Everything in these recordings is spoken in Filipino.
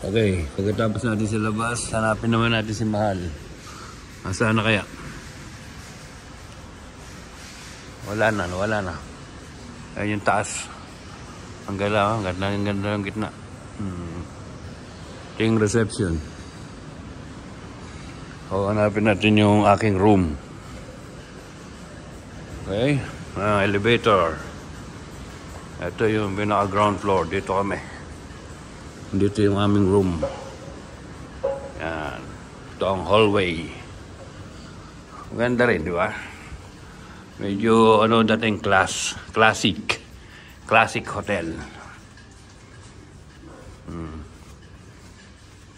Okay, pagkatapos natin sa labas, hanapin naman natin si Mahal. Nasaan na kaya? Wala na. Ayun yung taas. Ang ganda ng gitna. Ito yung reception. O, hanapin natin yung aking room. Okay, elevator. Ito yung pinaka ground floor. Dito kami. Dito yung aming room. Yan. Ito ang hallway. Maganda rin, di ba? Medyo dating classic hotel.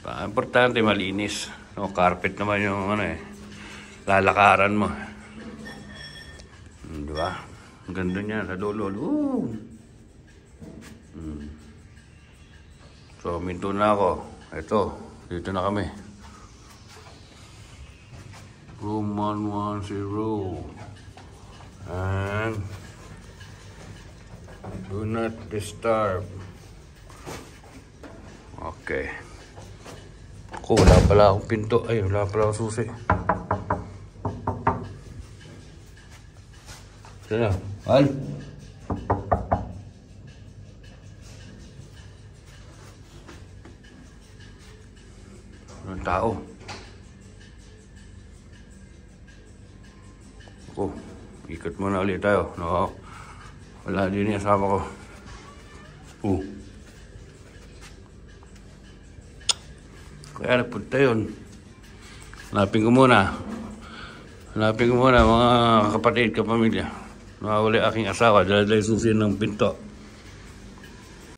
Importante malinis. No, carpet naman yung lalakaran mo. Di ba? Ang ganda niya sa dulo. So, minto na ako. Ito, dito na kami. Room 110. And do not disturb. Okay. Wala pala akong pinto. Ay, wala pala akong susi. Sino? Al? Anong tao? Ikot muna ulit tayo. No, wala din yung asawa ko. Kaya nagpunta yun. Hanapin ko muna mga kapatid, kapamilya. Nawawala aking asawa dahil susi ng pinto.